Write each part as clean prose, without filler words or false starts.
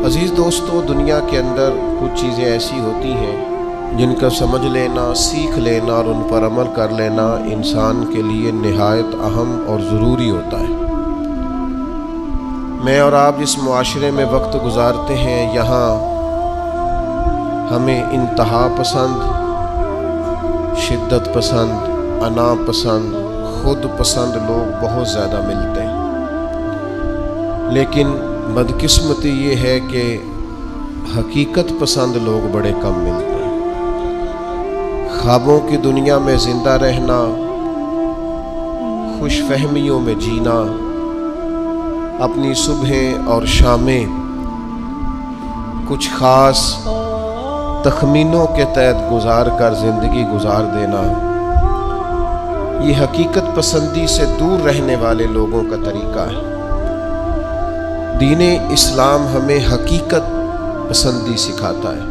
عزیز دوستو، دنیا کے اندر کچھ چیزیں ایسی ہوتی ہیں جن کا سمجھ لینا، سیکھ لینا اور ان پر عمل کر لینا انسان کے لیے نہایت اہم اور ضروری ہوتا ہے۔ میں اور آپ جس معاشرے میں وقت گزارتے ہیں، یہاں ہمیں انتہا پسند، شدت پسند، انا پسند، خود پسند لوگ بہت زیادہ ملتے ہیں، لیکن بدقسمتی یہ ہے کہ حقیقت پسند لوگ بڑے کم ملتے ہیں۔ خوابوں کی دنیا میں زندہ رہنا، خوش فہمیوں میں جینا، اپنی صبحیں اور شامیں کچھ خاص تخمینوں کے تحت گزار کر زندگی گزار دینا، یہ حقیقت پسندی سے دور رہنے والے لوگوں کا طریقہ ہے۔ دین اسلام ہمیں حقیقت پسندی سکھاتا ہے،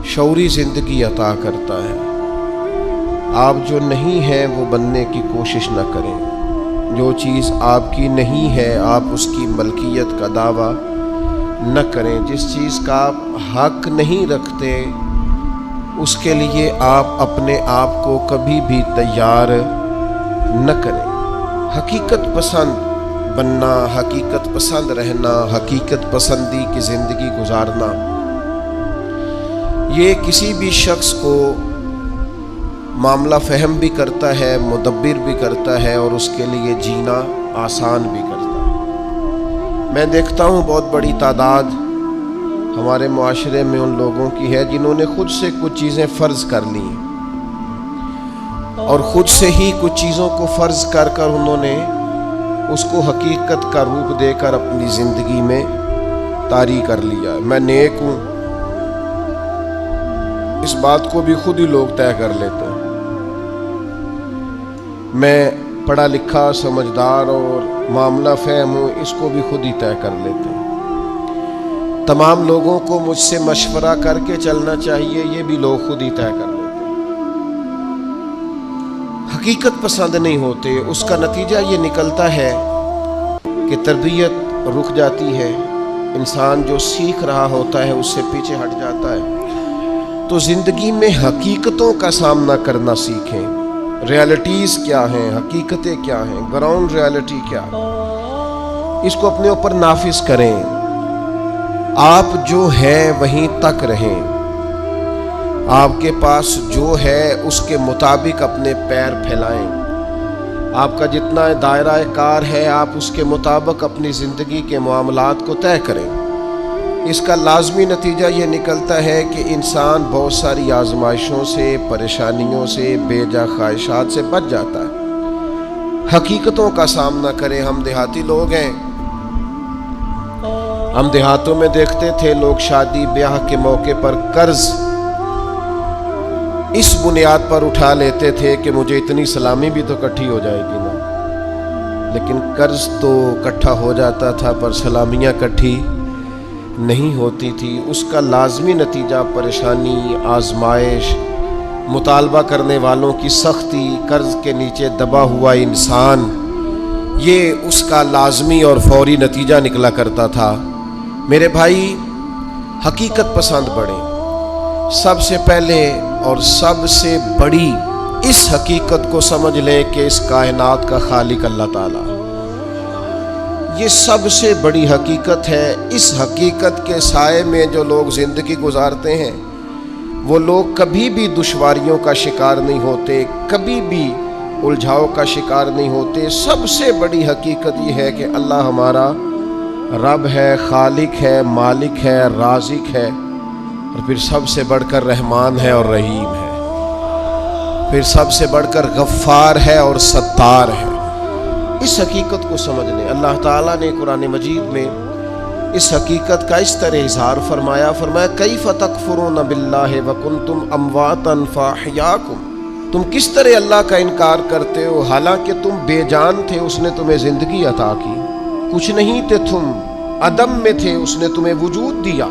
شعوری زندگی عطا کرتا ہے۔ آپ جو نہیں ہیں وہ بننے کی کوشش نہ کریں۔ جو چیز آپ کی نہیں ہے آپ اس کی ملکیت کا دعویٰ نہ کریں۔ جس چیز کا آپ حق نہیں رکھتے اس کے لیے آپ اپنے آپ کو کبھی بھی تیار نہ کریں۔ حقیقت پسند بننا، حقیقت پسند رہنا، حقیقت پسندی کی زندگی گزارنا، یہ کسی بھی شخص کو معاملہ فہم بھی کرتا ہے، مدبر بھی کرتا ہے اور اس کے لیے جینا آسان بھی کرتا ہے۔ میں دیکھتا ہوں بہت بڑی تعداد ہمارے معاشرے میں ان لوگوں کی ہے جنہوں نے خود سے کچھ چیزیں فرض کر لی اور خود سے ہی کچھ چیزوں کو فرض کر کر انہوں نے اس کو حقیقت کا روپ دے کر اپنی زندگی میں طاری کر لیا۔ میں نیک ہوں، اس بات کو بھی خود ہی لوگ طے کر لیتے ہیں۔ میں پڑھا لکھا، سمجھدار اور معاملہ فہم ہوں، اس کو بھی خود ہی طے کر لیتے ہیں۔ تمام لوگوں کو مجھ سے مشورہ کر کے چلنا چاہیے، یہ بھی لوگ خود ہی طے کر لیتے ہیں۔ حقیقت پسند نہیں ہوتے، اس کا نتیجہ یہ نکلتا ہے کہ تربیت رک جاتی ہے، انسان جو سیکھ رہا ہوتا ہے اس سے پیچھے ہٹ جاتا ہے۔ تو زندگی میں حقیقتوں کا سامنا کرنا سیکھیں۔ ریالٹیز کیا ہیں، حقیقتیں کیا ہیں، گراؤنڈ ریالٹی کیا ہے، اس کو اپنے اوپر نافذ کریں۔ آپ جو ہیں وہیں تک رہیں، آپ کے پاس جو ہے اس کے مطابق اپنے پیر پھیلائیں۔ آپ کا جتنا دائرہ کار ہے آپ اس کے مطابق اپنی زندگی کے معاملات کو طے کریں۔ اس کا لازمی نتیجہ یہ نکلتا ہے کہ انسان بہت ساری آزمائشوں سے، پریشانیوں سے، بے جا خواہشات سے بچ جاتا ہے۔ حقیقتوں کا سامنا کریں۔ ہم دیہاتی لوگ ہیں، ہم دیہاتوں میں دیکھتے تھے لوگ شادی بیاہ کے موقع پر قرض اس بنیاد پر اٹھا لیتے تھے کہ مجھے اتنی سلامی بھی تو اکٹھی ہو جائے گی نا، لیکن قرض تو اکٹھا ہو جاتا تھا پر سلامیاں اکٹھی نہیں ہوتی تھی۔ اس کا لازمی نتیجہ پریشانی، آزمائش، مطالبہ کرنے والوں کی سختی، قرض کے نیچے دبا ہوا انسان، یہ اس کا لازمی اور فوری نتیجہ نکلا کرتا تھا۔ میرے بھائی، حقیقت پسند بڑھیں۔ سب سے پہلے اور سب سے بڑی اس حقیقت کو سمجھ لیں کہ اس کائنات کا خالق اللہ تعالیٰ، یہ سب سے بڑی حقیقت ہے۔ اس حقیقت کے سائے میں جو لوگ زندگی گزارتے ہیں وہ لوگ کبھی بھی دشواریوں کا شکار نہیں ہوتے، کبھی بھی الجھاؤ کا شکار نہیں ہوتے۔ سب سے بڑی حقیقت یہ ہے کہ اللہ ہمارا رب ہے، خالق ہے، مالک ہے، رازق ہے، اور پھر سب سے بڑھ کر رحمان ہے اور رحیم ہے، پھر سب سے بڑھ کر غفار ہے اور ستار ہے۔ اس حقیقت کو سمجھ لیں۔ اللہ تعالیٰ نے قرآن مجید میں اس حقیقت کا اس طرح اظہار فرمایا، کیف تکفرون باللہ وکنتم امواتا فاحیاکم، تم کس طرح اللہ کا انکار کرتے ہو حالانکہ تم بے جان تھے، اس نے تمہیں زندگی عطا کی، کچھ نہیں تھے تم، عدم میں تھے، اس نے تمہیں وجود دیا۔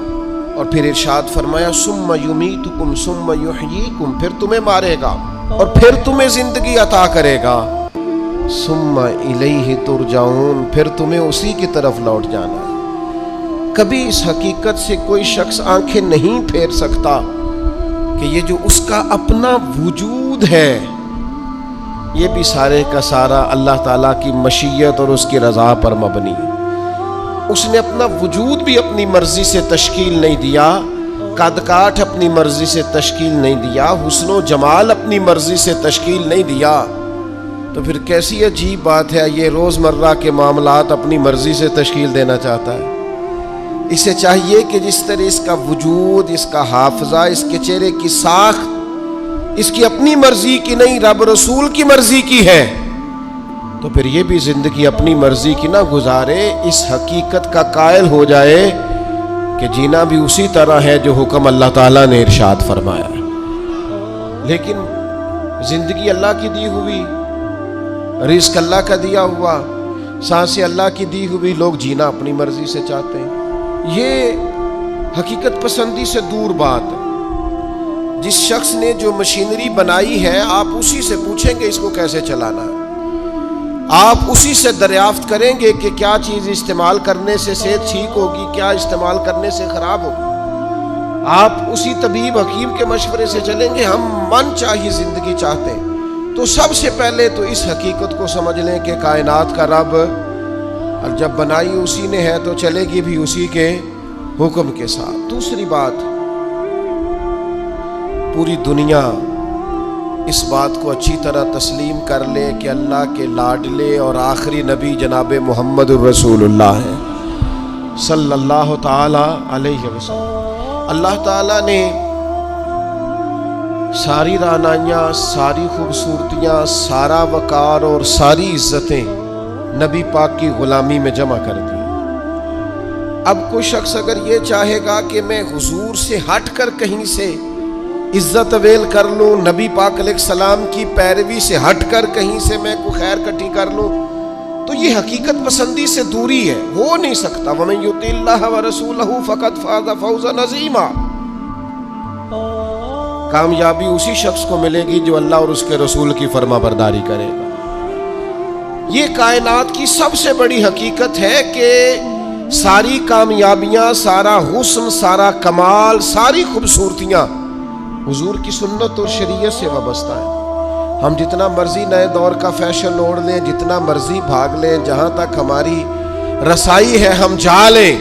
اور پھر ارشاد فرمایا ثم یمیتکم ثم یحییکم، پھر تمہیں مارے گا اور پھر تمہیں زندگی عطا کرے گا، ثم الیہ ترجعون، پھر تمہیں اسی کی طرف لوٹ جانا ہے۔ کبھی اس حقیقت سے کوئی شخص آنکھیں نہیں پھیر سکتا کہ یہ جو اس کا اپنا وجود ہے یہ بھی سارے کا سارا اللہ تعالیٰ کی مشیت اور اس کی رضا پر مبنی ہے۔ اس نے اپنا وجود بھی اپنی مرضی سے تشکیل نہیں دیا، قد کاٹ اپنی مرضی سے تشکیل نہیں دیا، حسن و جمال اپنی مرضی سے تشکیل نہیں دیا، تو پھر کیسی عجیب بات ہے یہ روزمرہ کے معاملات اپنی مرضی سے تشکیل دینا چاہتا ہے۔ اسے چاہیے کہ جس طرح اس کا وجود، اس کا حافظہ، اس کے چہرے کی ساخت اس کی اپنی مرضی کی نہیں، رب رسول کی مرضی کی ہے، تو پھر یہ بھی زندگی اپنی مرضی کی نہ گزارے، اس حقیقت کا قائل ہو جائے کہ جینا بھی اسی طرح ہے جو حکم اللہ تعالیٰ نے ارشاد فرمایا ہے۔ لیکن زندگی اللہ کی دی ہوئی، رزق اللہ کا دیا ہوا، سانسیں اللہ کی دی ہوئی، لوگ جینا اپنی مرضی سے چاہتے ہیں۔ یہ حقیقت پسندی سے دور بات ہے۔ جس شخص نے جو مشینری بنائی ہے آپ اسی سے پوچھیں گے اس کو کیسے چلانا ہے، آپ اسی سے دریافت کریں گے کہ کیا چیز استعمال کرنے سے صحت ٹھیک ہوگی، کیا استعمال کرنے سے خراب ہوگی، آپ اسی طبیب حکیم کے مشورے سے چلیں گے۔ ہم من چاہی زندگی چاہتے ہیں تو سب سے پہلے تو اس حقیقت کو سمجھ لیں کہ کائنات کا رب، اور جب بنائی اسی نے ہے تو چلے گی بھی اسی کے حکم کے ساتھ۔ دوسری بات، پوری دنیا اس بات کو اچھی طرح تسلیم کر لے کہ اللہ کے لاڈلے اور آخری نبی جناب محمد الرسول اللہ ہیں صلی اللہ تعالی علیہ وسلم۔ اللہ تعالیٰ نے ساری رعنائیاں، ساری خوبصورتیاں، سارا وقار اور ساری عزتیں نبی پاک کی غلامی میں جمع کر دی۔ اب کوئی شخص اگر یہ چاہے گا کہ میں حضور سے ہٹ کر کہیں سے عزت اویل کر لوں، نبی پاک علیہ السلام کی پیروی سے ہٹ کر کہیں سے میں کوئی خیر کٹھی کر لوں، تو یہ حقیقت پسندی سے دوری ہے، ہو نہیں سکتا۔ وَمَن يُطِعِ اللَّهَ وَرَسُولَهُ فَقَدْ فَازَ فَوْزًا عَظِيمًا۔ کامیابی اسی شخص کو ملے گی جو اللہ اور اس کے رسول کی فرما برداری کرے گا۔ یہ کائنات کی سب سے بڑی حقیقت ہے کہ ساری کامیابیاں، سارا حسن، سارا کمال، ساری خوبصورتیاں حضور کی سنت اور شریعت سے وابستہ ہیں۔ ہم جتنا مرضی نئے دور کا فیشن اوڑھ لیں، جتنا مرضی بھاگ لیں، جہاں تک ہماری رسائی ہے ہم جا لیں،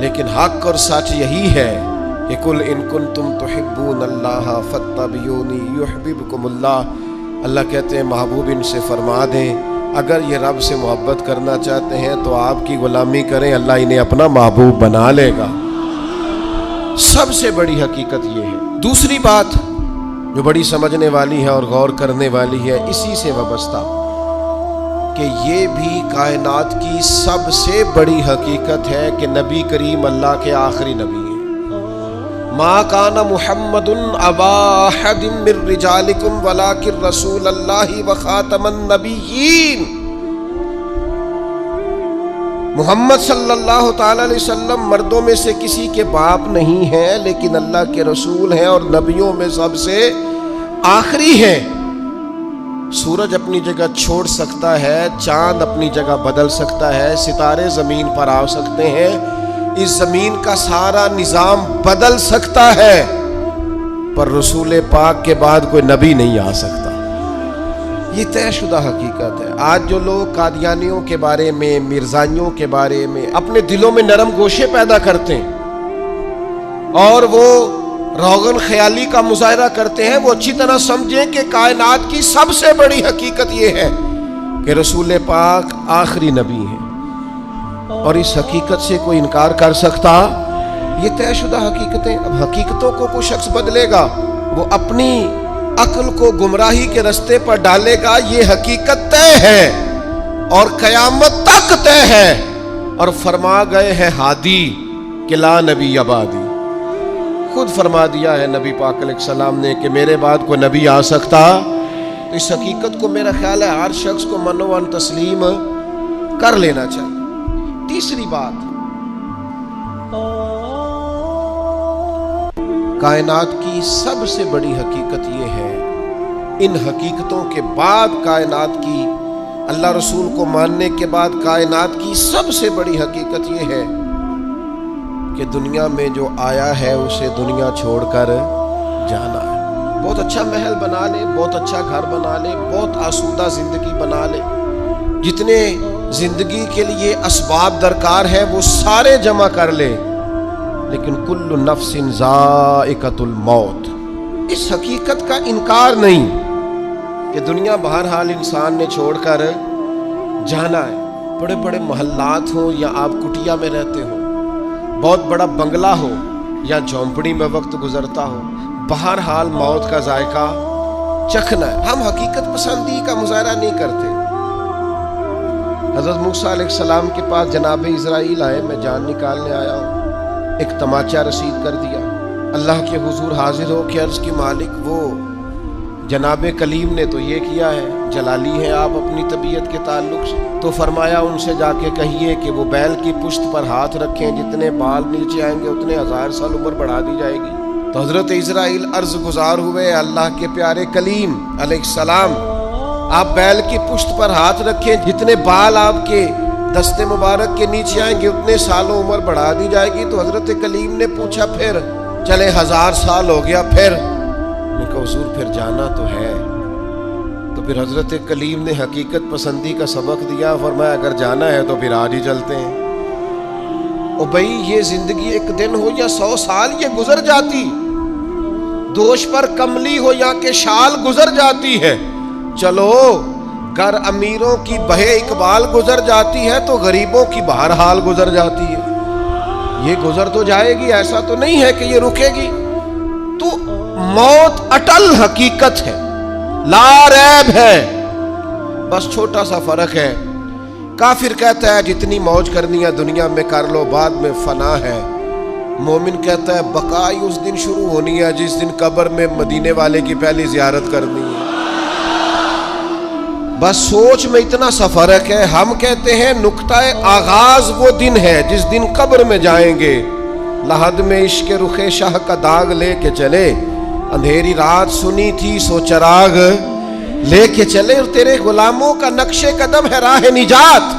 لیکن حق اور سچ یہی ہے کہ قُلْ إِن كُنتُمْ تُحِبُّونَ اللَّهَ فَاتَّبِعُونِي يُحْبِبْكُمُ اللَّهُ۔ اللہ کہتے ہیں محبوب ان سے فرما دیں اگر یہ رب سے محبت کرنا چاہتے ہیں تو آپ کی غلامی کریں، اللہ انہیں اپنا محبوب بنا لے گا۔ سب سے بڑی حقیقت یہ ہے۔ دوسری بات جو بڑی سمجھنے والی ہے اور غور کرنے والی ہے اسی سے وابستہ، کہ یہ بھی کائنات کی سب سے بڑی حقیقت ہے کہ نبی کریم اللہ کے آخری نبی ہیں۔ ما کان محمد ابا احد من رجالکم ولکن رسول اللہ وخاتم النبیین۔ محمد صلی اللہ تعالی علیہ وسلم مردوں میں سے کسی کے باپ نہیں ہیں، لیکن اللہ کے رسول ہیں اور نبیوں میں سب سے آخری ہیں۔ سورج اپنی جگہ چھوڑ سکتا ہے، چاند اپنی جگہ بدل سکتا ہے، ستارے زمین پر آ سکتے ہیں، اس زمین کا سارا نظام بدل سکتا ہے، پر رسول پاک کے بعد کوئی نبی نہیں آ سکتا۔ یہ طے شدہ حقیقت ہے۔ آج جو لوگ قادیانیوں کے بارے میں، مرزائیوں کے بارے میں اپنے دلوں میں نرم گوشے پیدا کرتے ہیں اور وہ روغن خیالی کا مظاہرہ کرتے ہیں، وہ اچھی طرح سمجھیں کہ کائنات کی سب سے بڑی حقیقت یہ ہے کہ رسول پاک آخری نبی ہیں، اور اس حقیقت سے کوئی انکار کر سکتا؟ یہ طے شدہ حقیقتیں۔ اب حقیقتوں کو کوئی شخص بدلے گا، وہ اپنی عقل کو گمراہی کے رستے پر ڈالے گا، یہ حقیقت طے ہے اور قیامت تک طے ہے۔ اور فرما گئے ہیں ہادی کہ لا نبی بعدی، خود فرما دیا ہے نبی پاک علیہ السلام نے کہ میرے بعد کوئی نبی آ سکتا۔ تو اس حقیقت کو میرا خیال ہے ہر شخص کو من و تسلیم کر لینا چاہیے۔ تیسری بات، کائنات کی سب سے بڑی حقیقت یہ ہے، ان حقیقتوں کے بعد کائنات کی، اللہ رسول کو ماننے کے بعد کائنات کی سب سے بڑی حقیقت یہ ہے کہ دنیا میں جو آیا ہے اسے دنیا چھوڑ کر جانا ہے۔ بہت اچھا محل بنا لے، بہت اچھا گھر بنا لے، بہت آسودہ زندگی بنا لے، جتنے زندگی کے لیے اسباب درکار ہے وہ سارے جمع کر لے، لیکن کل نفس ذائقۃ الموت، اس حقیقت کا انکار نہیں کہ دنیا بہرحال انسان نے چھوڑ کر جانا ہے۔ بڑے بڑے محلات ہوں یا آپ کٹیا میں رہتے ہو، بہت بڑا بنگلہ ہو یا جھونپڑی میں وقت گزرتا ہو، بہرحال موت کا ذائقہ چکھنا ہے۔ ہم حقیقت پسندی کا مظاہرہ نہیں کرتے۔ حضرت موسیٰ علیہ السلام کے پاس جناب اسرائیل آئے، میں جان نکالنے آیا ہوں، ایک تماچا رسید کر دیا، اللہ کے حضور حاضر ہو کہ عرض کی مالک وہ جناب کلیم نے تو یہ کیا ہے، جلالی ہیں آپ اپنی طبیعت کے تعلق سے، تو فرمایا ان سے جا کے کہیے کہ وہ بیل کی پشت پر ہاتھ رکھیں، جتنے بال نیچے آئیں گے اتنے 1000 سال عمر بڑھا دی جائے گی۔ تو حضرت اسرائیل عرض گزار ہوئے، اللہ کے پیارے کلیم علیہ السلام آپ بیل کی پشت پر ہاتھ رکھیں، جتنے بال آپ کے دست مبارک کے نیچے آئیں گے اتنے سالوں عمر بڑھا دی جائے گی۔ تو حضرت کلیم نے پوچھا پھر چلے 1000 سال ہو گیا پھر؟ میں کہا حضور پھر جانا تو ہے۔ تو پھر حضرت کلیم نے حقیقت پسندی کا سبق دیا، فرمایا اگر جانا ہے تو پھر آج ہی چلتے ہیں۔ او بھائی یہ زندگی ایک دن ہو یا 100 سال یہ گزر جاتی، دوش پر کملی ہو یا کہ شال گزر جاتی ہے۔ چلو گر امیروں کی بہے اقبال گزر جاتی ہے تو غریبوں کی بہرحال گزر جاتی ہے، یہ گزر تو جائے گی، ایسا تو نہیں ہے کہ یہ رکے گی۔ تو موت اٹل حقیقت ہے، لا ریب ہے، بس چھوٹا سا فرق ہے۔ کافر کہتا ہے جتنی موج کرنی ہے دنیا میں کر لو، بعد میں فنا ہے۔ مومن کہتا ہے بقائی اس دن شروع ہونی ہے جس دن قبر میں مدینے والے کی پہلی زیارت کرنی ہے۔ بس سوچ میں اتنا سا فرق ہے۔ ہم کہتے ہیں نقطہ آغاز وہ دن ہے جس دن قبر میں جائیں گے، لحد میں عشق رخ شاہ کا داغ لے کے چلے، اندھیری رات سنی تھی سو چراغ لے کے چلے، اور تیرے غلاموں کا نقش قدم ہے راہ نجات،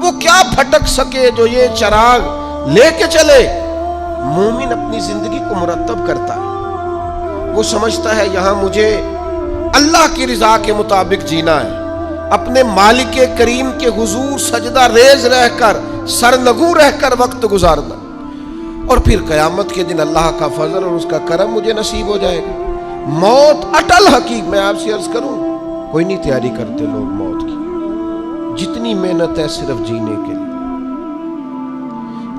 وہ کیا بھٹک سکے جو یہ چراغ لے کے چلے۔ مومن اپنی زندگی کو مرتب کرتا ہے، وہ سمجھتا ہے یہاں مجھے اللہ کی رضا کے مطابق جینا ہے، اپنے مالک کریم کے حضور سجدہ ریز رہ کر سرنگوں رہ کر وقت گزارنا، اور پھر قیامت کے دن اللہ کا فضل اور اس کا کرم مجھے نصیب ہو جائے گا۔ موت اٹل حقیق۔ میں آپ سے عرض کروں کوئی نہیں تیاری کرتے لوگ موت کی، جتنی محنت ہے صرف جینے کے لیے،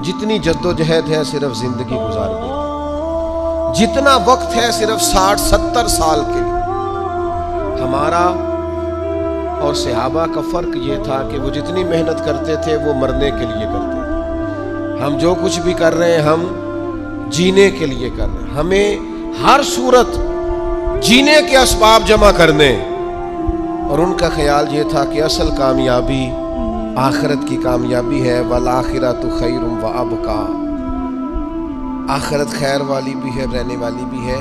جتنی جد و جہد ہے صرف زندگی گزارنے کے لیے، جتنا وقت ہے صرف 60-70 سال کے لیے۔ ہمارا اور صحابہ کا فرق یہ تھا کہ وہ جتنی محنت کرتے تھے وہ مرنے کے لیے کرتے تھے، ہم جو کچھ بھی کر رہے ہیں ہم جینے کے لیے کر رہے ہیں، ہمیں ہر صورت جینے کے اسباب جمع کرنے، اور ان کا خیال یہ تھا کہ اصل کامیابی آخرت کی کامیابی ہے، والآخرۃ خیر وابقیٰ، آخرت خیر والی بھی ہے، رہنے والی بھی ہے۔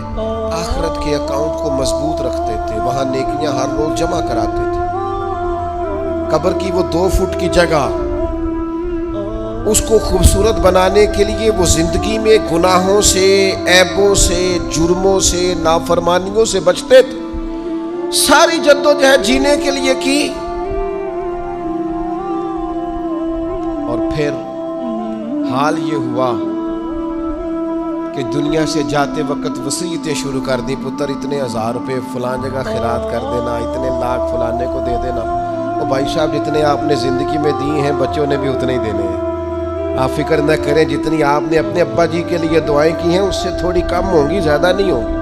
آخرت کے اکاؤنٹ کو مضبوط رکھتے تھے، وہاں نیکیاں ہر روز جمع کراتے تھے۔ قبر کی وہ 2 فٹ کی جگہ اس کو خوبصورت بنانے کے لیے وہ زندگی میں گناہوں سے، عیبوں سے، جرموں سے، نافرمانیوں سے بچتے تھے، ساری جد و جہد جینے کے لیے کی، اور پھر حال یہ ہوا کہ دنیا سے جاتے وقت وصیتیں شروع کر دی، پتر اتنے 1000 روپے فلاں جگہ خیرات کر دینا، اتنے لاکھ فلانے کو دے دینا۔ اور بھائی صاحب جتنے آپ نے زندگی میں دی ہیں بچوں نے بھی اتنے ہی دینے ہیں، آپ فکر نہ کریں، جتنی آپ نے اپنے ابا جی کے لیے دعائیں کی ہیں اس سے تھوڑی کم ہوں گی، زیادہ نہیں ہوں گی۔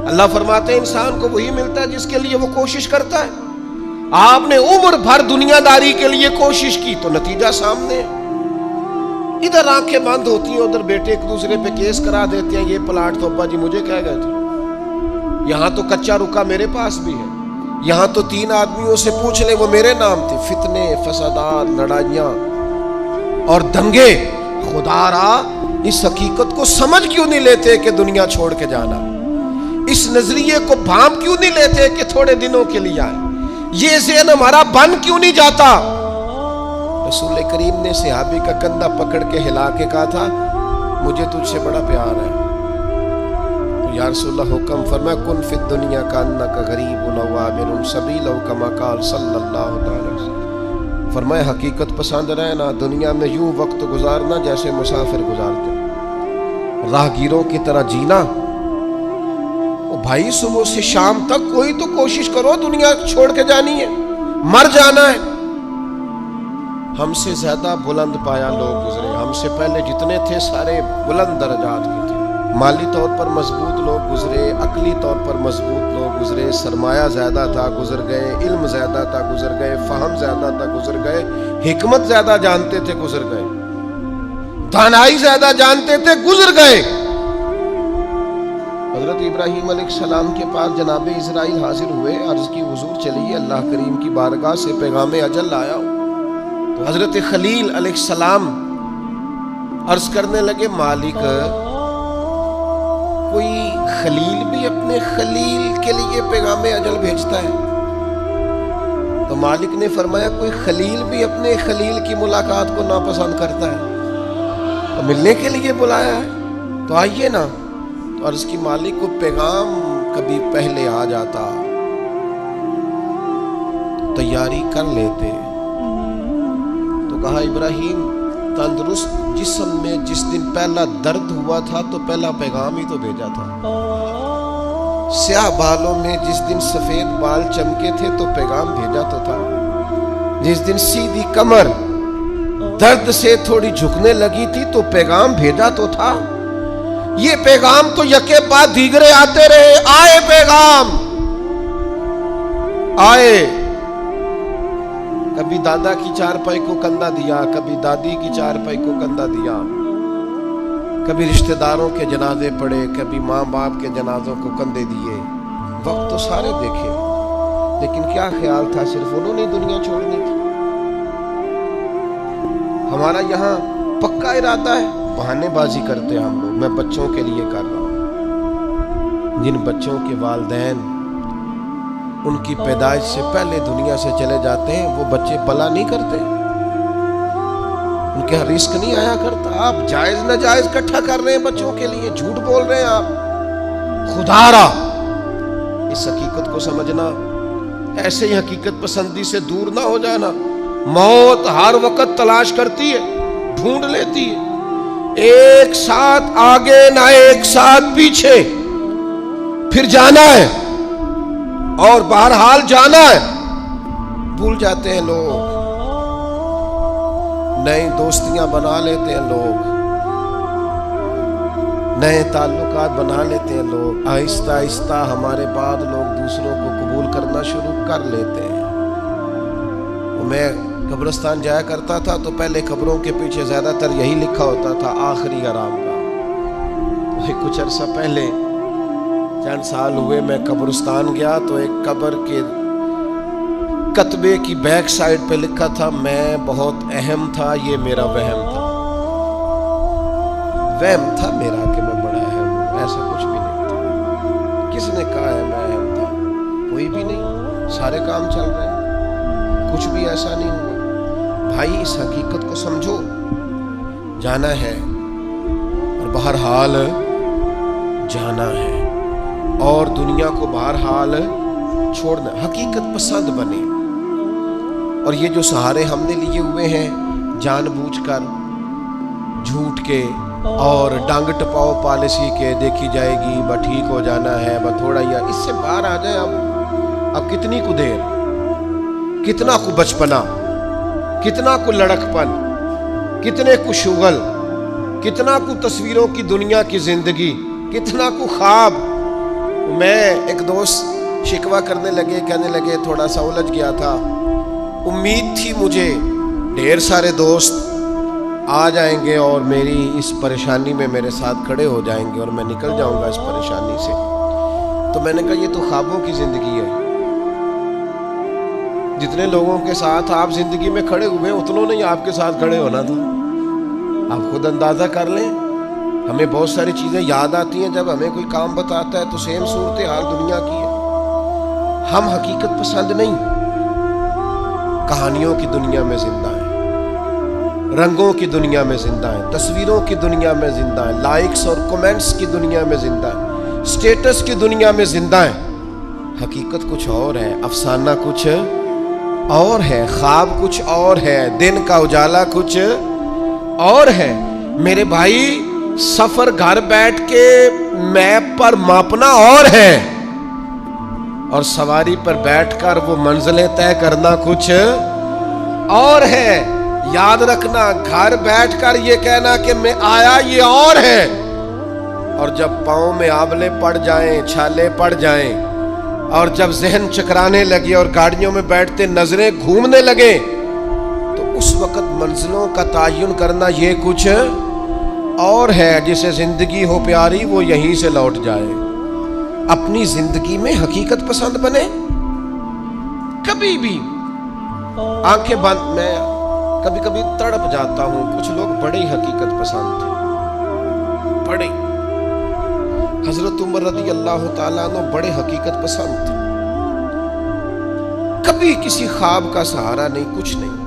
اللہ فرماتے ہیں انسان کو وہی ملتا ہے جس کے لیے وہ کوشش کرتا ہے۔ آپ نے عمر بھر دنیا داری کے لیے کوشش کی تو نتیجہ سامنے ہے، ادھر آنکھیں بند ہوتی ہیں، ادھر بیٹے ایک دوسرے پہ کیس کرا دیتے ہیں، یہ پلاٹ تو ابا جی مجھے کہہ گئے تھے، یہاں تو کچا رکا میرے پاس بھی ہے، یہاں تو 3 آدمیوں سے پوچھ لیں وہ میرے نام تھے۔ فتنے، فسادات، لڑائیاں اور دنگے۔ خدا را اس حقیقت کو سمجھ کیوں نہیں لیتے کہ دنیا چھوڑ کے جانا، اس نظریے کو بھانپ کیوں نہیں لیتے کہ تھوڑے دنوں کے لیے آئے، یہ ذہن ہمارا بن کیوں نہیں جاتا۔ رسول کریم نے صحابی کا کندھا پکڑ کے ہلا کے کہا تھا مجھے تجھ سے بڑا پیار ہے. تو یا رسول اللہ حکم فرمایا کن فی الدنیا کانک غریب و عابر سبیل کما قال صلی اللہ علیہ وسلم. فرمایا حقیقت پسند رہنا، دنیا میں یوں وقت گزارنا جیسے مسافر گزارتے، راہگیروں کی طرح جینا. بھائی صبح سے شام تک کوئی تو کوشش کرو، دنیا چھوڑ کے جانی ہے، مر جانا ہے. ہم سے زیادہ بلند پایا لوگ گزرے، ہم سے پہلے جتنے تھے سارے بلند درجات کے تھے. مالی طور پر مضبوط لوگ گزرے، عقلی طور پر مضبوط لوگ گزرے، سرمایہ زیادہ تھا گزر گئے، علم زیادہ تھا گزر گئے، فہم زیادہ تھا گزر گئے، حکمت زیادہ جانتے تھے گزر گئے، دانائی زیادہ جانتے تھے گزر گئے. حضرت ابراہیم علیہ السلام کے پاس جناب اسرائیل حاضر ہوئے، عرض کی حضور چلیے اللہ کریم کی بارگاہ سے پیغام اجل لایا ہوں. تو حضرت خلیل علیہ السلام عرض کرنے لگے مالک کوئی خلیل بھی اپنے خلیل کے لیے پیغام اجل بھیجتا ہے؟ تو مالک نے فرمایا کوئی خلیل بھی اپنے خلیل کی ملاقات کو ناپسند کرتا ہے، تو ملنے کے لیے بلایا ہے تو آئیے نا. تو عرض کی مالک کو پیغام کبھی پہلے آ جاتا تیاری کر لیتے. تو کہا ابراہیم تندرست جسم میں جس دن پہلا درد ہوا تھا تو پہلا پیغام ہی تو بھیجا تھا. سیاہ بالوں میں جس دن سفید بال چمکے تھے تو پیغام بھیجا تو تھا. جس دن سیدھی کمر درد سے تھوڑی جھکنے لگی تھی تو پیغام بھیجا تو تھا. یہ پیغام تو یکے بعد دیگرے آتے رہے. آئے پیغام آئے، کبھی دادا کی چارپائی کو کندھا دیا، کبھی دادی کی چارپائی کو کندھا دیا، کبھی رشتہ داروں کے جنازے پڑے، کبھی ماں باپ کے جنازوں کو کندھے دیے. وقت تو سارے دیکھے، لیکن کیا خیال تھا صرف انہوں نے دنیا چھوڑنی تھی. ہمارا یہاں پکا ارادہ ہے، بہانے بازی کرتے ہم لوگ. میں بچوں کے لیے کر رہا ہوں، جن بچوں کے والدین ان کی پیدائش سے پہلے دنیا سے چلے جاتے ہیں وہ بچے پلا نہیں کرتے، ان کے رزق نہیں آیا کرتا. آپ جائز ناجائز اکٹھا کر رہے ہیں بچوں کے لیے، جھوٹ بول رہے ہیں آپ. خدا را اس حقیقت کو سمجھنا، ایسے ہی حقیقت پسندی سے دور نہ ہو جانا. موت ہر وقت تلاش کرتی ہے، ڈھونڈ لیتی ہے. ایک ساتھ آگے نہ ایک ساتھ پیچھے، پھر جانا ہے اور بہرحال جانا ہے. بھول جاتے ہیں لوگ، نئی دوستیاں بنا لیتے ہیں لوگ، نئے تعلقات بنا لیتے ہیں لوگ. آہستہ آہستہ ہمارے بعد لوگ دوسروں کو قبول کرنا شروع کر لیتے ہیں. میں قبرستان جایا کرتا تھا تو پہلے قبروں کے پیچھے زیادہ تر یہی لکھا ہوتا تھا آخری آرام گاہ. کچھ عرصہ پہلے چند سال ہوئے میں قبرستان گیا تو ایک قبر کے کتبے کی بیک سائڈ پہ لکھا تھا میں بہت اہم تھا، یہ میرا وہم تھا. وہم تھا میرا کہ میں بڑا اہم ہوں، ایسا کچھ بھی نہیں تھا. کس نے کہا ہے میں اہم تھا؟ کوئی بھی نہیں، سارے کام چل رہے ہیں، کچھ بھی ایسا نہیں ہوا. بھائی اس حقیقت کو سمجھو، جانا ہے اور بہرحال جانا ہے، اور دنیا کو بہرحال چھوڑنا. حقیقت پسند بنے. اور یہ جو سہارے ہم نے لیے ہوئے ہیں جان بوجھ کر جھوٹ کے اور ڈانگ ٹپاؤ پالیسی کے، دیکھی جائے گی بس ٹھیک ہو جانا ہے بس تھوڑا ہی، اس سے باہر آ جائیں. اب کتنی کو دیر، کتنا کو بچپنا، کتنا کو لڑک پن، کتنے کو شغل، کتنا کو تصویروں کی دنیا کی زندگی، کتنا کو خواب. میں ایک دوست شکوہ کرنے لگے، کہنے لگے تھوڑا سا الجھ گیا تھا، امید تھی مجھے ڈھیر سارے دوست آ جائیں گے اور میری اس پریشانی میں میرے ساتھ کھڑے ہو جائیں گے اور میں نکل جاؤں گا اس پریشانی سے. تو میں نے کہا یہ تو خوابوں کی زندگی ہے. جتنے لوگوں کے ساتھ آپ زندگی میں کھڑے ہوئے اتنوں نے آپ کے ساتھ کھڑے ہونا تھا. آپ خود اندازہ کر لیں. ہمیں بہت ساری چیزیں یاد آتی ہیں جب ہمیں کوئی کام بتاتا ہے تو سیم صورتحال دنیا کی ہے. ہم حقیقت پسند نہیں، کہانیوں کی دنیا میں زندہ ہیں. رنگوں کی دنیا میں زندہ ہیں، تصویروں کی دنیا میں زندہ ہیں، لائکس اور کمنٹس کی دنیا میں زندہ ہیں، سٹیٹس کی دنیا میں زندہ ہیں۔ حقیقت کچھ اور ہے، افسانہ کچھ اور ہے، خواب کچھ اور ہے، دن کا اجالا کچھ اور ہے۔ میرے بھائی، سفر گھر بیٹھ کے میپ پر ماپنا اور ہے، اور سواری پر بیٹھ کر وہ منزلیں طے کرنا کچھ اور ہے۔ یاد رکھنا، گھر بیٹھ کر یہ کہنا کہ میں آیا، یہ اور ہے، اور جب پاؤں میں آبلے پڑ جائیں، چھالے پڑ جائیں، اور جب ذہن چکرانے لگے اور گاڑیوں میں بیٹھتے نظریں گھومنے لگے، تو اس وقت منزلوں کا تعین کرنا یہ کچھ اور ہے۔ جسے زندگی ہو پیاری وہ یہیں سے لوٹ جائے۔ اپنی زندگی میں حقیقت پسند بنے، کبھی بھی آنکھیں بند۔ میں کبھی کبھی تڑپ جاتا ہوں، کچھ لوگ بڑی حقیقت پسند تھے، بڑے۔ حضرت عمر رضی اللہ تعالیٰ عنہ بڑے حقیقت پسند تھے، کبھی کسی خواب کا سہارا نہیں، کچھ نہیں۔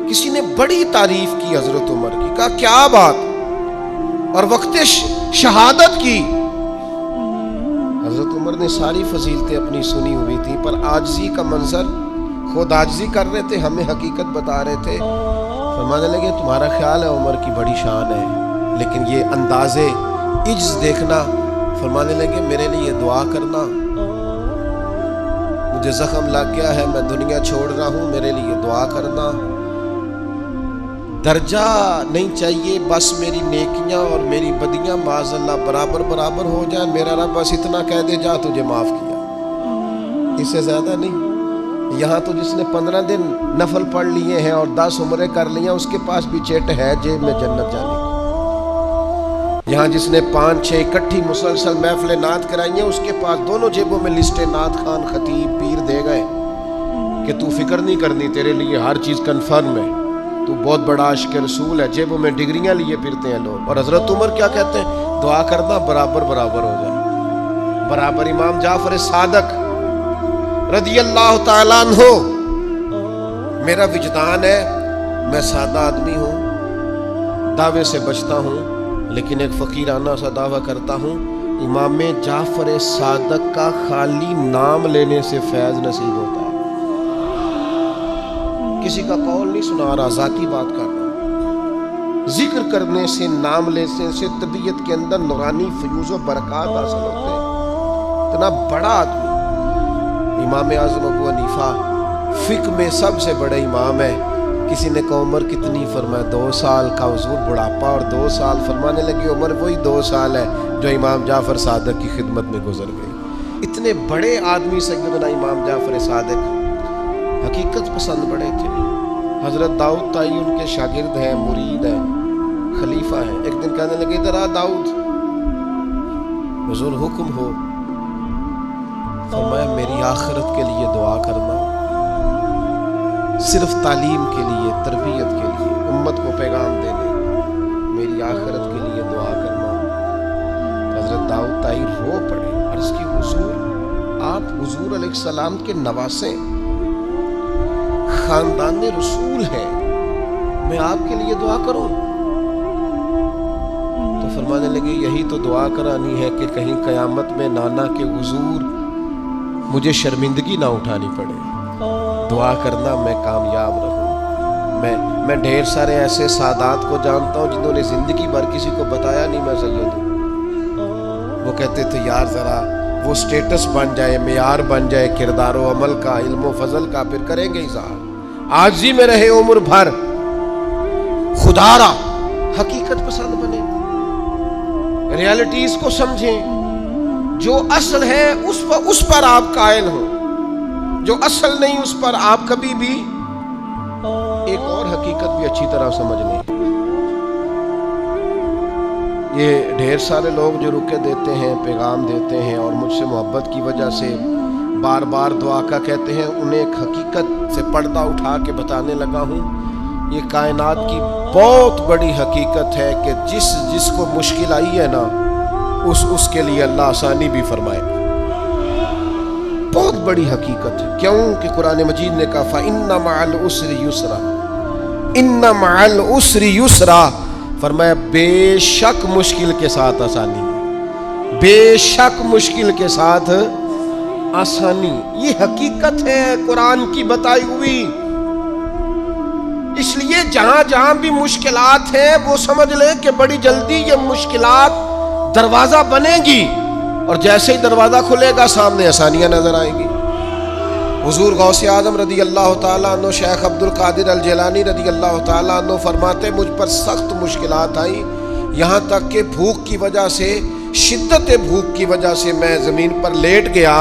کسی نے بڑی تعریف کی حضرت عمر کی، کہا کیا بات، اور وقت شہادت کی۔ حضرت عمر نے ساری فضیلتیں اپنی سنی ہوئی تھی، پر عاجزی کا منظر، خود عاجزی کر رہے تھے، ہمیں حقیقت بتا رہے تھے۔ فرمانے لگے تمہارا خیال ہے عمر کی بڑی شان ہے، لیکن یہ اندازے عجز دیکھنا۔ فرمانے لگے میرے لیے دعا کرنا، مجھے زخم لگ گیا ہے، میں دنیا چھوڑ رہا ہوں، میرے لیے دعا کرنا۔ درجہ نہیں چاہیے، بس میری نیکیاں اور میری بدیاں معاذ اللہ برابر برابر ہو جائیں، میرا رب بس اتنا کہہ دے جا تجھے معاف کیا، اس سے زیادہ نہیں۔ یہاں تو جس نے 15 دن نفل پڑھ لیے ہیں اور 10 عمرے کر لیے ہیں، اس کے پاس بھی چیٹ ہے جیب میں جنت جانے کی۔ یہاں جس نے 5-6 اکٹھی مسلسل محفل نعت کرائی ہیں، اس کے پاس دونوں جیبوں میں لسٹیں نعت خان خطیب پیر دے گئے کہ تو فکر نہیں کرنی، تیرے لیے ہر چیز کنفرم ہے، تو بہت بڑا عاشق رسول ہے۔ جیبوں میں ڈگریاں لیے پھرتے ہیں لوگ، اور حضرت عمر کیا کہتے ہیں؟ دعا کرنا برابر برابر ہو جائے، برابر۔ امام جعفر صادق رضی اللہ تعالیٰ عنہ، میرا وجدان ہے، میں سادہ آدمی ہوں، دعوے سے بچتا ہوں، لیکن ایک فقیرانہ سا دعویٰ کرتا ہوں، امام جعفر صادق کا خالی نام لینے سے فیض نصیب ہوتا ہے۔ کسی کا قول نہیں سنا رہا، ذاتی بات کر رہا ہوں۔ ذکر کرنے سے، نام لینے سے طبیعت کے اندر نورانی فیوز و برکات حاصل ہوتے ہیں۔ اتنا بڑا آدمی، امام اعظم ابو حنیفہ فقہ میں سب سے بڑے امام ہے۔ کسی نے کہا عمر کتنی؟ فرمایا 2 سال کا حضور بڑھاپا اور 2 سال۔ فرمانے لگے عمر وہی 2 سال ہے جو امام جعفر صادق کی خدمت میں گزر گئی۔ اتنے بڑے آدمی سیدنا امام جعفر صادق حقیقت پسند بڑے تھے۔ حضرت داؤد طائی ان کے شاگرد ہیں، مرید ہیں، خلیفہ ہیں۔ ایک دن کہنے لگے ادھر آ داؤد، حضور حکم ہو۔ فرمایا میری آخرت کے لیے دعا کرنا، صرف تعلیم کے لیے، تربیت کے لیے، امت کو پیغام دینے، میری آخرت کے لیے دعا کرنا۔ حضرت داؤد طائی رو پڑے، عرض کی حضور آپ حضور علیہ السلام کے نواسے، خاندان رسول ہیں، میں آپ کے لیے دعا کروں؟ تو فرمانے لگے یہی تو دعا کرانی ہے کہ کہیں قیامت میں نانا کے حضور مجھے شرمندگی نہ اٹھانی پڑے۔ دعا کرنا میں کامیاب رہوں۔ میں ڈھیر سارے ایسے سادات کو جانتا ہوں جنہوں نے زندگی بھر کسی کو بتایا نہیں میں سید ہوں۔ وہ کہتے تھے یار ذرا وہ سٹیٹس بن جائے، معیار بن جائے کردار و عمل کا، علم و فضل کا، پھر کریں گے اظہار۔ عاجزی میں رہے عمر بھر، خدا را حقیقت پسند بنے، ریالٹیز کو سمجھیں، جو اصل ہے اس پر آپ قائل ہوں، جو اصل نہیں اس پر آپ کبھی بھی ایک اور حقیقت بھی اچھی طرح سمجھ لیں۔ یہ ڈھیر سارے لوگ جو رکے دیتے ہیں، پیغام دیتے ہیں اور مجھ سے محبت کی وجہ سے بار بار دعا کا کہتے ہیں، انہیں ایک حقیقت سے پردہ اٹھا کے بتانے لگا ہوں۔ یہ کائنات کی بہت بڑی حقیقت ہے کہ جس کو مشکل آئی ہے نا، اس کے لیے اللہ آسانی بھی فرمائے۔ بہت بڑی حقیقت ہے، کیوں کہ قرآن مجید نے کہا فَإِنَّ مَعَ الْعُسْرِ يُسْرًا، ان مع العسر یسرا، فرمایا بے شک مشکل کے ساتھ آسانی، بے شک مشکل کے ساتھ آسانی۔ یہ حقیقت ہے قرآن کی بتائی ہوئی۔ اس لیے جہاں جہاں بھی مشکلات ہیں وہ سمجھ لیں کہ بڑی جلدی یہ مشکلات دروازہ بنے گی، اور جیسے ہی دروازہ کھلے گا سامنے آسانیاں نظر آئیں گی۔ حضور غوث اعظم رضی اللہ تعالیٰ عنہ، شیخ عبد القادر الجیلانی رضی اللہ تعالیٰ عنہ فرماتے مجھ پر سخت مشکلات آئیں، یہاں تک کہ بھوک کی وجہ سے، شدت بھوک کی وجہ سے میں زمین پر لیٹ گیا،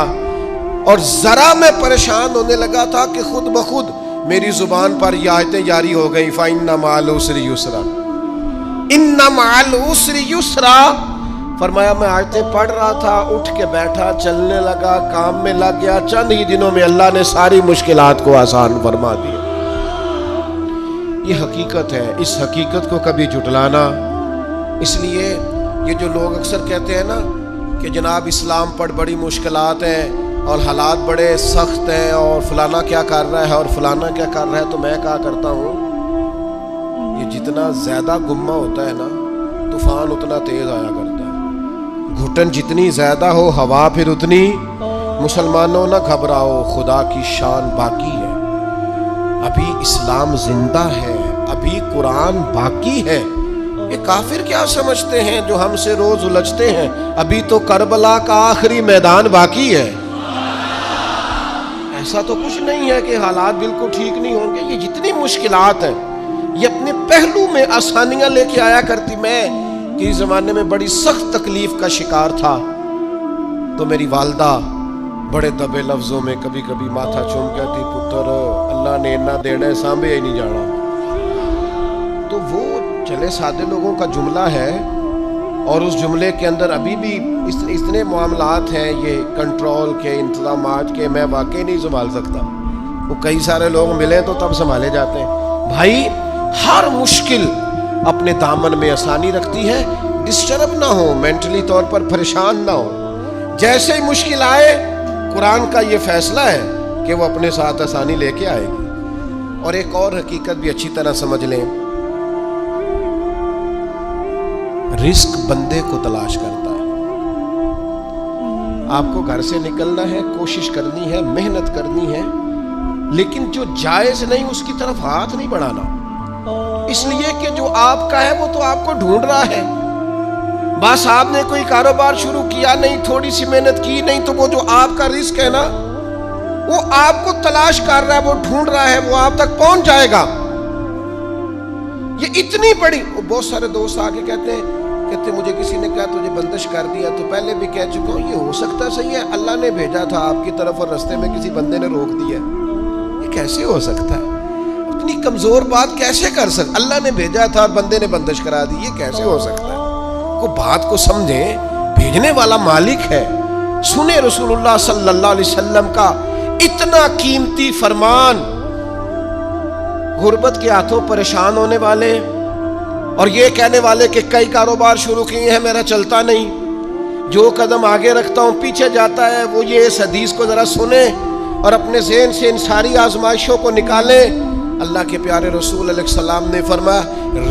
اور ذرا میں پریشان ہونے لگا تھا کہ خود بخود میری زبان پر یہ آیتیں جاری ہو گئی، فَإِنَّ مَعَ الْعُسْرِ يُسْرًا، إِنَّ مَعَ الْعُسْرِ يُسْرًا۔ فرمایا میں آیتیں پڑھ رہا تھا، اٹھ کے بیٹھا، چلنے لگا، کام میں لگ گیا، چند ہی دنوں میں اللہ نے ساری مشکلات کو آسان فرما دیا۔ یہ حقیقت ہے، اس حقیقت کو کبھی جھٹلانا۔ اس لیے یہ جو لوگ اکثر کہتے ہیں نا کہ جناب اسلام پر بڑی مشکلات ہیں اور حالات بڑے سخت ہیں، اور فلانا کیا کر رہا ہے اور فلانا کیا کر رہا ہے، تو میں کہا کرتا ہوں یہ جتنا زیادہ گمہ ہوتا ہے نا طوفان اتنا تیز آیا کرتا ہے، گھٹن جتنی زیادہ ہو ہوا پھر اتنی۔ مسلمانوں نہ گھبراؤ، خدا کی شان باقی ہے، ابھی اسلام زندہ ہے، ابھی قرآن باقی ہے۔ یہ کافر کیا سمجھتے ہیں جو ہم سے روز الجھتے ہیں، ابھی تو کربلا کا آخری میدان باقی ہے۔ ایسا تو کچھ نہیں ہے کہ حالات بالکل ٹھیک نہیں ہوں گے، یہ جتنی مشکلات ہیں یہ اپنے پہلو میں آسانیاں لے کے آیا کرتی۔ میں کسی زمانے میں بڑی سخت تکلیف کا شکار تھا، تو میری والدہ بڑے دبے لفظوں میں کبھی کبھی ماتھا چوم کہتی، پتر اللہ نے اتنا دینا ہے، سانبے ہی نہیں جانا۔ تو وہ چلے سادے لوگوں کا جملہ ہے، اور اس جملے کے اندر ابھی بھی اتنے معاملات ہیں یہ کنٹرول کے، انتظامات کے، میں واقعی نہیں سنبھال سکتا۔ وہ کئی سارے لوگ ملیں تو تب سنبھالے جاتے ہیں۔ بھائی ہر مشکل اپنے دامن میں آسانی رکھتی ہے، ڈسٹرب نہ ہو، مینٹلی طور پر پریشان نہ ہو۔ جیسے ہی مشکل آئے قرآن کا یہ فیصلہ ہے کہ وہ اپنے ساتھ آسانی لے کے آئے گی۔ اور ایک اور حقیقت بھی اچھی طرح سمجھ لیں، رزق بندے کو تلاش کرتا ہے۔ آپ کو گھر سے نکلنا ہے، کوشش کرنی ہے، محنت کرنی ہے، لیکن جو جائز نہیں اس کی طرف ہاتھ نہیں بڑھانا، اس لیے کہ جو آپ کا ہے وہ تو آپ کو ڈھونڈ رہا ہے۔ بس آپ نے کوئی کاروبار شروع کیا نہیں، تھوڑی سی محنت کی نہیں، تو وہ جو آپ کا رزق ہے نا وہ آپ کو تلاش کر رہا ہے، وہ ڈھونڈ رہا ہے، وہ آپ تک پہنچ جائے گا۔ یہ اتنی بڑی، بہت سارے دوست آگے کہتے مجھے کسی نے کہا تجھے بندش کر دیا، تو پہلے بھی کہہ چکا ہوں یہ ہو سکتا صحیح ہے، اللہ نے بھیجا تھا آپ کی طرف اور رستے میں کسی بندے نے روک دیا، یہ کیسے ہو سکتا ہے؟ اتنی کمزور بات کیسے کر سکتا؟ اللہ نے بھیجا تھا اور بندے نے بندش کرا دی، یہ کیسے ہو سکتا ہے؟ کو بات کو سمجھیں، بھیجنے والا مالک ہے۔ سنیں رسول اللہ صلی اللہ علیہ وسلم کا اتنا قیمتی فرمان، غربت کے ہاتھوں پریشان ہونے والے اور یہ کہنے والے کہ کئی کاروبار شروع کیے ہیں میرا چلتا نہیں، جو قدم آگے رکھتا ہوں پیچھے جاتا ہے، وہ یہ اس حدیث کو ذرا سنیں اور اپنے ذہن سے ان ساری آزمائشوں کو نکالیں۔ اللہ کے پیارے رسول علیہ السلام نے فرمایا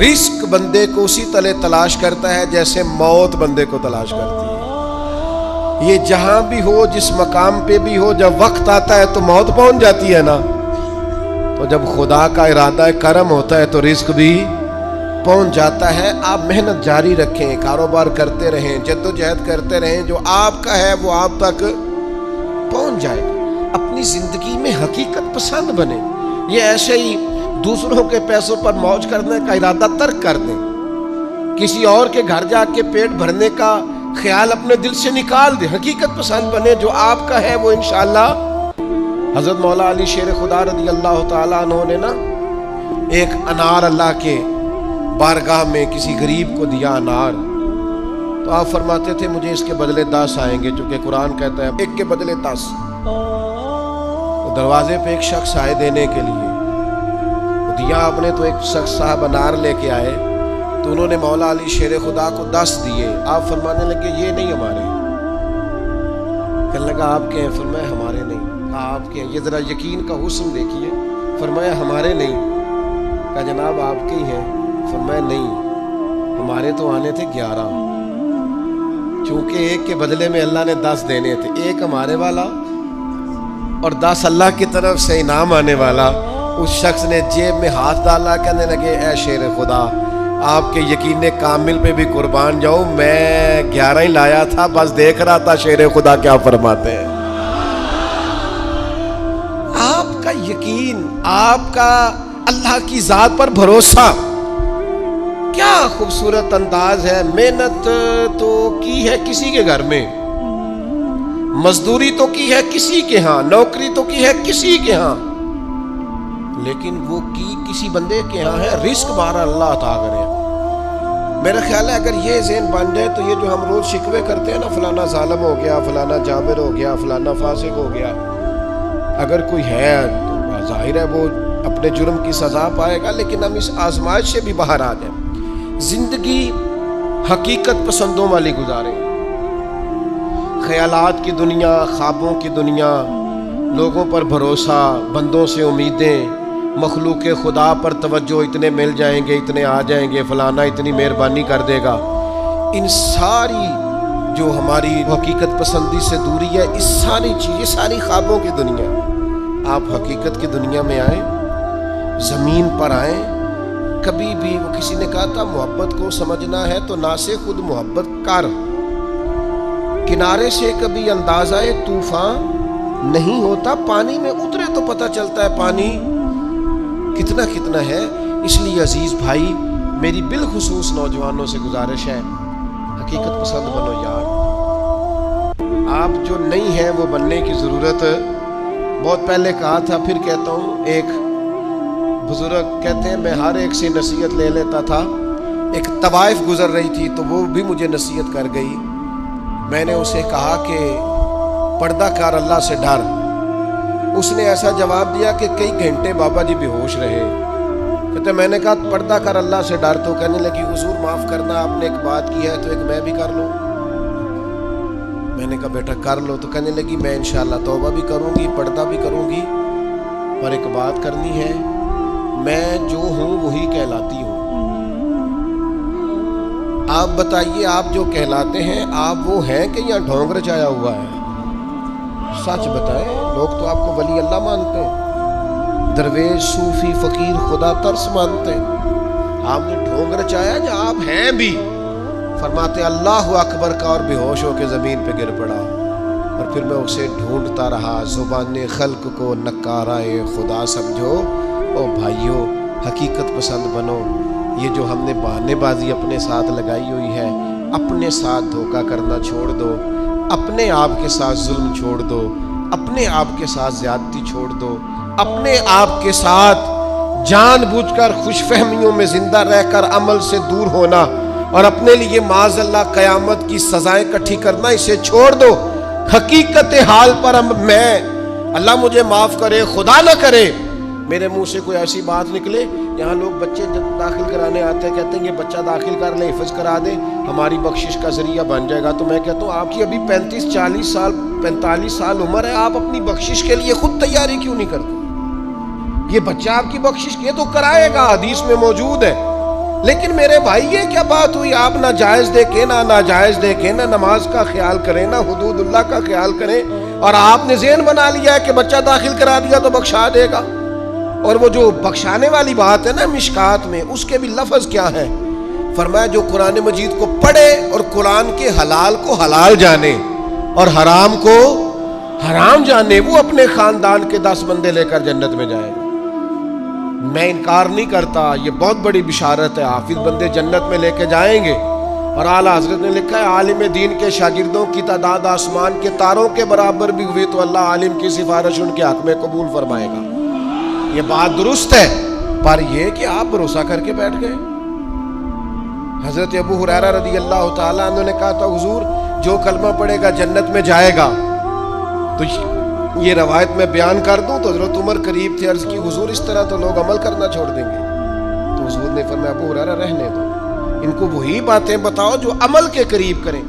رزق بندے کو اسی طرح تلاش کرتا ہے جیسے موت بندے کو تلاش کرتی ہے۔ یہ جہاں بھی ہو، جس مقام پہ بھی ہو، جب وقت آتا ہے تو موت پہنچ جاتی ہے نا، تو جب خدا کا ارادہ کرم ہوتا ہے تو رزق بھی پہنچ جاتا ہے۔ آپ محنت جاری رکھیں، کاروبار کرتے رہیں، جدوجہد کرتے رہیں، جو آپ کا ہے وہ آپ تک پہنچ جائے گا۔ اپنی زندگی میں حقیقت پسند بنے، یہ ایسے ہی دوسروں کے پیسوں پر موج کرنے کا ارادہ ترک کر دیں، کسی اور کے گھر جا کے پیٹ بھرنے کا خیال اپنے دل سے نکال دیں، حقیقت پسند بنے، جو آپ کا ہے وہ انشاءاللہ۔ حضرت مولا علی شیر خدا رضی اللہ تعالیٰ عنہ نے نا ایک انار اللہ کے بارگاہ میں کسی غریب کو دیا انار، تو آپ فرماتے تھے مجھے اس کے بدلے 10 آئیں گے، چونکہ قرآن کہتا ہے ایک کے بدلے 10۔ دروازے پہ ایک شخص آئے دینے کے لیے، دیا آپ نے، تو ایک شخص صاحب انار لے کے آئے، تو انہوں نے مولا علی شیر خدا کو 10 دیے۔ آپ فرمانے لگے یہ نہیں ہمارے، کہنے لگا آپ کے ہیں؟ فرمایا ہمارے نہیں۔ کہا آپ کے ہیں؟ یہ ذرا یقین کا حسن دیکھیے، فرمایا ہمارے نہیں۔ کہا جناب آپ کے ہی ہیں؟ فرمایا نہیں، ہمارے تو آنے تھے 11، چونکہ ایک کے بدلے میں اللہ نے 10 دینے تھے، ایک ہمارے والا اور 10 اللہ کی طرف سے انعام آنے والا۔ اس شخص نے جیب میں ہاتھ ڈالا، کہنے لگے اے شیر خدا، آپ کے یقین کامل پہ بھی قربان جاؤ، میں 11 ہی لایا تھا، بس دیکھ رہا تھا شیر خدا کیا فرماتے ہیں۔ آپ کا یقین، آپ کا اللہ کی ذات پر بھروسہ، کیا خوبصورت انداز ہے۔ محنت تو کی ہے کسی کے گھر میں، مزدوری تو کی ہے کسی کے ہاں، نوکری تو کی ہے کسی کے ہاں، لیکن وہ کی کسی بندے کے ہاں ہے، رزق بارہ اللہ عطا کرے۔ میرا خیال ہے اگر یہ ذہن بن جائے تو یہ جو ہم روز شکوے کرتے ہیں نا، فلانا ظالم ہو گیا، فلانا جابر ہو گیا، فلانا فاسق ہو گیا، اگر کوئی ہے تو ظاہر ہے وہ اپنے جرم کی سزا پائے گا، لیکن ہم اس آزمائش سے بھی باہر آ جائیں، زندگی حقیقت پسندوں والی گزاریں، خیالات کی دنیا، خوابوں کی دنیا، لوگوں پر بھروسہ، بندوں سے امیدیں، مخلوق خدا پر توجہ، اتنے مل جائیں گے، اتنے آ جائیں گے، فلانا اتنی مہربانی کر دے گا، ان ساری جو ہماری حقیقت پسندی سے دوری ہے، اس ساری چیز، یہ ساری خوابوں کی دنیا۔ آپ حقیقت کی دنیا میں آئیں، زمین پر آئیں۔ کبھی بھی وہ کسی نے کہا تھا محبت کو سمجھنا ہے تو نہ سے خود محبت کر، کنارے سے کبھی اندازہ طوفان نہیں ہوتا، پانی میں اترے تو پتہ چلتا ہے پانی کتنا کتنا ہے۔ اس لیے عزیز بھائی، میری بالخصوص نوجوانوں سے گزارش ہے، حقیقت پسند بنو یار۔ آپ جو نہیں ہیں وہ بننے کی ضرورت، بہت پہلے کہا تھا پھر کہتا ہوں، ایک بزرگ کہتے ہیں میں ہر ایک سے نصیحت لے لیتا تھا، ایک طوائف گزر رہی تھی تو وہ بھی مجھے نصیحت کر گئی، میں نے اسے کہا کہ پردہ کر، اللہ سے ڈر۔ اس نے ایسا جواب دیا کہ کئی گھنٹے بابا جی بے ہوش رہے۔ کہتے میں نے کہا پردہ کر، اللہ سے ڈر، تو کہنے لگی حضور معاف کرنا، آپ نے ایک بات کی ہے تو ایک میں بھی کر لوں۔ میں نے کہا بیٹا کر لو، تو کہنے لگی میں انشاءاللہ توبہ بھی کروں گی، پردہ بھی کروں گی، اور ایک بات کرنی ہے، میں جو ہوں وہی کہلاتی ہوں۔ آپ بتائیے آپ جو کہلاتے ہیں آپ وہ ہیں کہ یا ڈھونگ رچایا ہوا ہے؟ سچ بتائیں، لوگ تو آپ کو ولی اللہ مانتے ہیں، درویش، صوفی، فقیر، خدا ترس مانتے ہیں، آپ نے ڈھونگ رچایا یا آپ ہیں بھی؟ فرماتے اللہ اکبر کا اور بے ہوش ہو کے زمین پہ گر پڑا، اور پھر میں اسے ڈھونڈتا رہا، زبان خلق کو نکارہ خدا سمجھو۔ او بھائیو، حقیقت پسند بنو۔ یہ جو ہم نے بہانے بازی اپنے ساتھ لگائی ہوئی ہے، اپنے ساتھ دھوکہ کرنا چھوڑ دو، اپنے آپ کے ساتھ ظلم چھوڑ دو، اپنے آپ کے ساتھ زیادتی چھوڑ دو، اپنے آپ کے ساتھ جان بوجھ کر خوش فہمیوں میں زندہ رہ کر عمل سے دور ہونا اور اپنے لیے معاذ اللہ قیامت کی سزائیں اکٹھی کرنا، اسے چھوڑ دو۔ حقیقت حال پر میں، اللہ مجھے معاف کرے، خدا نہ کرے میرے منہ سے کوئی ایسی بات نکلے، یہاں لوگ بچے داخل کرانے آتے ہیں، کہتے ہیں یہ بچہ داخل کر لیں، حفظ کرا دیں، ہماری بخشش کا ذریعہ بن جائے گا، تو میں کہتا ہوں آپ کی ابھی 35-40 سال 45 سال عمر ہے، آپ اپنی بخشش کے لیے خود تیاری کیوں نہیں کرتے؟ یہ بچہ آپ کی بخشش یہ تو کرائے گا، حدیث میں موجود ہے، لیکن میرے بھائی یہ کیا بات ہوئی، آپ نہ جائز دیکھیں نہ ناجائز دیکھیں، نہ نماز کا خیال کریں نہ حدود اللہ کا خیال کریں، اور آپ نے ذہن بنا لیا ہے کہ بچہ داخل کرا دیا تو بخشا دے گا۔ اور وہ جو بخشانے والی بات ہے نا مشکات میں، اس کے بھی لفظ کیا ہے؟ فرمایا جو قرآن مجید کو پڑھے اور قرآن کے حلال کو حلال جانے اور حرام کو حرام جانے، وہ اپنے خاندان کے 10 بندے لے کر جنت میں جائے گا۔ میں انکار نہیں کرتا، یہ بہت بڑی بشارت ہے، حافظ بندے جنت میں لے کے جائیں گے، اور اعلیٰ حضرت نے لکھا ہے عالم دین کے شاگردوں کی تعداد آسمان کے تاروں کے برابر بھی ہوئی تو اللہ عالم کی سفارش ان کے حق میں قبول فرمائے گا۔ یہ بات درست ہے، پر یہ کہ آپ بھروسہ کر کے بیٹھ گئے۔ حضرت ابو ہریرہ رضی اللہ تعالیٰ عنہ نے کہا تھا حضور جو کلمہ پڑھے گا جنت میں جائے گا، تو یہ روایت میں بیان کر دوں تو حضرت عمر قریب تھے، عرض کی حضور اس طرح تو لوگ عمل کرنا چھوڑ دیں گے، تو حضور نے فرمایا ابو ہریرہ رہنے دو، ان کو وہی باتیں بتاؤ جو عمل کے قریب کریں۔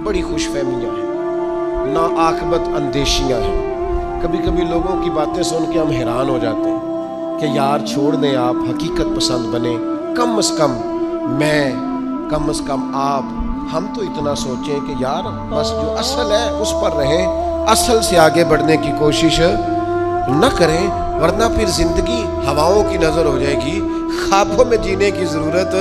بڑی خوش فہمیاں ہیں، ناعاقبت اندیشیاں ہیں، کبھی کبھی لوگوں کی باتیں سن کے ہم حیران ہو جاتے ہیں کہ یار چھوڑ دیں آپ، حقیقت پسند بنے، کم از کم میں، کم از کم آپ، ہم تو اتنا سوچیں کہ یار بس جو اصل ہے اس پر رہیں، اصل سے آگے بڑھنے کی کوشش نہ کریں، ورنہ پھر زندگی ہواؤں کی نظر ہو جائے گی، خوابوں میں جینے کی ضرورت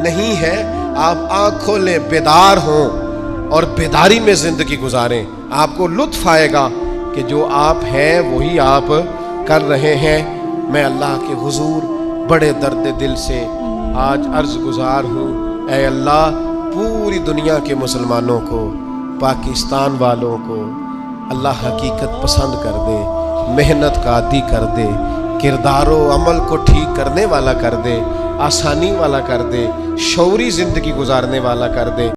نہیں ہے۔ آپ آنکھ کھولیں، بیدار ہوں اور بیداری میں زندگی گزاریں، آپ کو لطف آئے گا کہ جو آپ ہیں وہی آپ کر رہے ہیں۔ میں اللہ کے حضور بڑے درد دل سے آج عرض گزار ہوں، اے اللہ پوری دنیا کے مسلمانوں کو، پاکستان والوں کو اللہ حقیقت پسند کر دے، محنت کا عادی کر دے، کردار و عمل کو ٹھیک کرنے والا کر دے، آسانی والا کر دے، شعوری زندگی گزارنے والا کر دے۔